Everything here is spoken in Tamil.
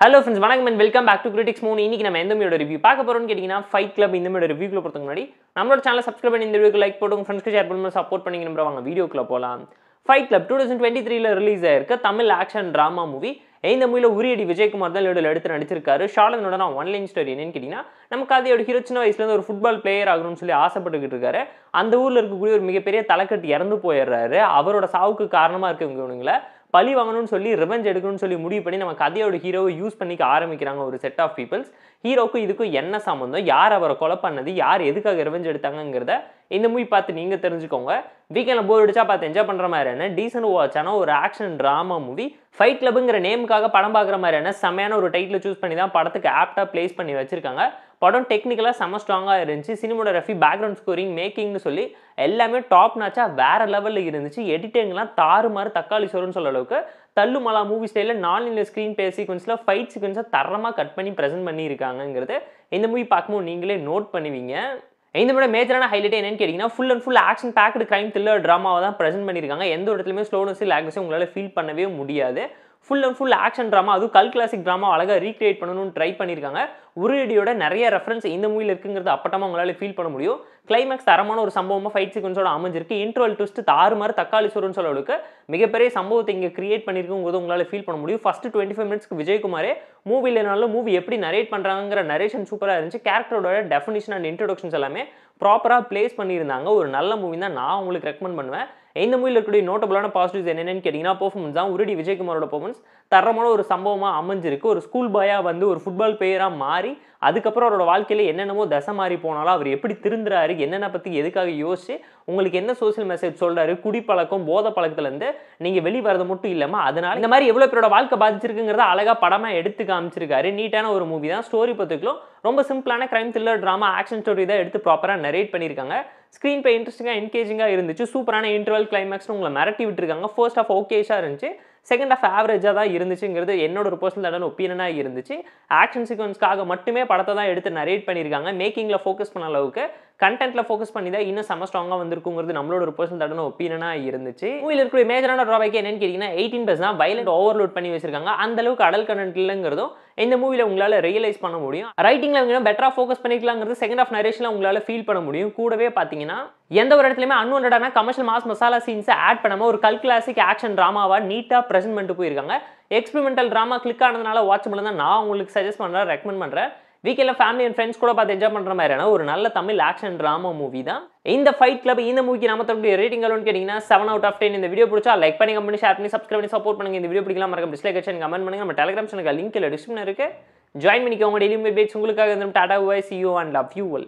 Hello friends, வணக்கம் and welcome back to Critics Moon. இன்னைக்கு நம்ம எந்த மூவியோட ரிவ்யூ பார்க்க போறோம்னு கேட்டிங்கன்னா ஃபைட் கிளப் இந்த மூவியோட ரிவ்யூக்குள்ள போறதுக்கு முன்னாடி நம்மளோட சேனலை சப்ஸ்கிரைப் பண்ணி இந்த வீடியோக்கு லைக் போட்டு உங்க ஃப்ரெண்ட்ஸ்க்கு ஷேர் பண்ணி சப்போர்ட் பண்ணீங்க நம்புறேன். வாங்க வீடியோக்குள்ள போலாம். ஃபைட் கிளப் 2023ல ரிலீஸ் ஆயிருக்க தமிழ் ஆக்ஷன் டிராமா மூவி. இந்த மூவில உரியடி விஜயகுமார் தான் லீடர்ல எடுத்து நடிச்சிருக்காரு. ஷாலனோட நான் ஒன் லைன் ஸ்டோரி என்னன்னு கேட்டிங்கன்னா நம்ம கதையோட ஹீரோ சின்ன வயசுல இருந்து ஒரு ஃபுட்பால் பிளேயர் ஆகணும்னு சொல்லி ஆசைப்பட்டுக்கிட்டு இருக்காரு. அந்த ஊர்ல இருக்கக்கூடிய ஒரு மிகப்பெரிய தலைக்கட்டு இறந்து போயிடுறாரு. அவரோட சாவுக்கு காரணமா இருக்கவங்கள பழி வாங்கணும்னு சொல்லி ரிவெஞ்ச் எடுக்கணும்னு சொல்லி முடிவு பண்ணி நம்ம கதையோட ஹீரோவை யூஸ் பண்ணிக்க ஆரம்பிக்கிறாங்க ஒரு செட் ஆஃப் பீப்புள்ஸ். ஹீரோக்கும் இதுக்கும் என்ன சம்பந்தம், யார் அவரை கொலை பண்ணது, யார் எதுக்காக ரிவெஞ்ச் எடுத்தாங்கிறத இந்த மூவி பார்த்து நீங்க தெரிஞ்சுக்கோங்க. வீக்கெண்ட்ல போர் அடிச்சா பார்த்து என்ஜாய் பண்ற மாதிரியான டீசன்ட் வாட்சான ஒரு ஆக்ஷன் டிராமா மூவி. ஃபைட் கிளப்ங்கிற நேமுக்காக படம் பார்க்குற மாதிரியான செமையான ஒரு டைட்டில் சூஸ் பண்ணி தான் படத்துக்கு ஆப்டா பிளேஸ் பண்ணி வச்சிருக்காங்க. படம் டெக்னிக்கலாக செம்ம ஸ்ட்ராங்காக இருந்துச்சு. சினிமோகிராஃபி, பேக்ரவுண்ட் ஸ்கோரிங், மேக்கிங்னு சொல்லி எல்லாமே டாப் நாச்சா வேற லெவலில் இருந்துச்சு. எடிட்டிங்லாம் தாறுமாறு தக்காளி சோறுன்னு சொல்ல அளவுக்கு தள்ளுமலா மூவி ஸ்டைலில் நான் ஸ்க்ரீன் பே சீக்வன்ஸில் ஃபைட் சீக்வன்ஸை தரமாக கட் பண்ணி ப்ரெசென்ட் பண்ணியிருக்காங்கிறது இந்த மூவி பார்க்கும்போது நீங்களே நோட் பண்ணுவீங்க. இந்த மூவியோட மேஜரான ஹைலைட் என்னன்னு கேட்டிங்கன்னா full and full action packed crime thriller ட்ராமாவை தான் ப்ரெசென்ட் பண்ணியிருக்காங்க. எந்த இடத்துலையுமே ஸ்லோனஸ் லாக்னஸ் உங்களால் ஃபீல் பண்ணவே முடியாது. Full and full action drama, அதுவும் கல் கிளாசிக் ட்ராமா அழகாக ரீக்ரியேட் பண்ணணும்னு ட்ரை பண்ணியிருக்காங்க. உரியடியோட நிறைய ரெஃபரன்ஸ் இந்த மூவியில் இருக்குங்கிறது அப்பட்டமாக உங்களால் ஃபீல் பண்ண முடியும். கிளைமேக்ஸ் தரமான ஒரு சம்பவமாக ஃபைட் சீக்வன்ஸோட அமைஞ்சிருக்கு. இன்ட்ரோல் ட்விஸ்ட் தாறுமாறு தக்காளி சோறுன்னு சொல்லுறதுக்கு மிகப்பெரிய சம்பவத்தை இங்கே கிரியேட் பண்ணியிருக்குங்கிறது உங்களால் ஃபீல் பண்ண முடியும். ஃபர்ஸ்ட் 25 மினிட்ஸ்க்கு விஜயகுமாரே மூவிலனாலும் மூவி எப்படி நரேட் பண்ணுறாங்கிற நரேஷன் சூப்பராக இருந்துச்சு. கேரக்டரோட டெஃபினிஷன் அண்ட் இன்ட்ரோடக்ஷன்ஸ் எல்லாமே ப்ராப்பராக பிளேஸ் பண்ணியிருந்தாங்க. ஒரு நல்ல மூவி தான் நான் உங்களுக்கு ரெக்கமெண்ட் பண்ணுவேன். இந்த மூவியில் இருக்கக்கூடிய நோட்டபுளான பாசிட்டிவ்ஸ் என்னென்னு கேட்டிங்கன்னா பெர்ஃபார்மன்ஸ் தான். உருடி விஜயகுமாரோட பெர்ஃபார்மன்ஸ் தரமான ஒரு சம்பவமாக அமைஞ்சிருக்கு. ஒரு ஸ்கூல் பாயாக வந்து ஒரு ஃபுட்பால் பிளேயராக மாறி அதுக்கப்புறம் அவரோட வாழ்க்கையில் என்னென்னமோ தசை மாறி போனாலும் அவர் எப்படி திருந்துறாரு, என்னென்ன பற்றி எதுக்காக யோசிச்சு உங்களுக்கு என்ன சோசியல் மெசேஜ் சொல்கிறாரு, குடிப்பழக்கம் போதை பழக்கத்துலேருந்து நீங்கள் வெளியே வரது மட்டும் இல்லாமல் அதனால இந்த மாதிரி எவ்வளோ பேரோட வாழ்க்கை பாதிச்சிருக்குங்கிறத அழகாக படமாக எடுத்து காமிச்சிருக்காரு. நீட்டான ஒரு மூவி தான். ஸ்டோரி பற்றிக்கலும் ரொம்ப சிம்பிளான crime thriller drama action story தான் எடுத்து ப்ராப்பராக நரேட் பண்ணியிருக்காங்க. ஸ்க்ரீன் பே இன்ட்ரெஸ்டிங்காக என்கேஜிங்காக இருந்துச்சு. சூப்பரான இன்டர்வல் கிளைமேக்ஸ் உங்களை மிரட்டி விட்டுருக்காங்க. ஃபர்ஸ்ட் ஆஃப் ஓகேஷாக இருந்துச்சு, செகண்ட் ஆஃப் ஆவரேஜாக தான் இருந்துச்சுங்கிறது என்னோட ஒரு பர்சனல் ஒப்பீனியனாக இருந்துச்சு. ஆக்ஷன் சீக்வன்ஸ்க்காக மட்டுமே படத்தை தான் எடுத்து நரேட் பண்ணியிருக்காங்க. மேக்கிங்கில் ஃபோக்கஸ் பண்ண அளவுக்கு கண்டென்ட்ல ஃபோக்கஸ் பண்ணி தான் இன்னும் செம்ம ஸ்ட்ராங்காக வந்திருக்குங்கிறது நம்மளோட ஒரு பர்சனல் ஒப்பீனியனாக இருந்துச்சு. மூவியில் இருக்கிற மேஜரான ட்ராபேக் என்னன்னு கேட்டிங்கன்னா 18+ தான் வயலண்ட் ஓவர்லோட் பண்ணி வச்சிருக்காங்க. அந்த அளவுக்கு அடல் கண்டென்ட் இல்லைங்கிறதும் இந்த மூவியில் உங்களால் ரியலைஸ் பண்ண முடியும். ரைட்டிங்கில் பெட்டராக ஃபோக்கஸ் பண்ணிக்கலாங்கிறது செகண்ட் ஆஃப் நரேஷனில் உங்களால் ஃபீல் பண்ண முடியும். கூடவே பார்த்தீங்கன்னா எந்த ஒரு இடத்துலையுமே அன்வான்டான கமர்ஷியல் மாஸ் மசாலா சீன்ஸை ஆட் பண்ணாமல் ஒரு கல் கிளாசிக் ஆக்ஷன் ட்ராமாவா நீட்டாக ப்ரெசென்ட் பண்ணிட்டு போயிருக்காங்க. எக்ஸ்பெரிமெண்டல் ட்ராமா கிளிக் ஆனதுனால வாட்சபிள் தான் நான் உங்களுக்கு சஜஸ்ட் பண்ணுறேன், ரெக்கமெண்ட் பண்ணுறேன். வீக்கெண்டில் ஃபேமிலி அண்ட் ஃப்ரெண்ட்ஸ் கூட பார்த்து என்ஜாய் பண்ணுற மாதிரியான ஒரு நல்ல தமிழ் ஆக்ஷன் ட்ராமா மூவி தான் இந்த ஃபைட் கிளப். இந்த மூவிக்கு நம்ம தரக்கூடிய ரேட்டிங் எவ்வளோன்னு கேட்டிங்கன்னா 7/10. இந்த வீடியோ பிடிச்சா லைக் பண்ணி, கமெண்ட் பண்ணி, ஷேர் பண்ணி, சப்ஸ்கிரைப் பண்ணி சப்போர்ட் பண்ணுங்க. இந்த வீடியோ பிடிக்கலாம் மறக்காம டிஸ்லைக் அடிச்சு கமெண்ட் பண்ணுங்க. நம்ம டெலிகிராம் சேனலுக்கு லிங்க் டிஸ்கிரிப்ஷன் இருக்கு, ஜாயின் பண்ணிக்கோங்க. டெய்லி அப்டேட்ஸ் உங்களுக்காக tata bye, see you and love you all.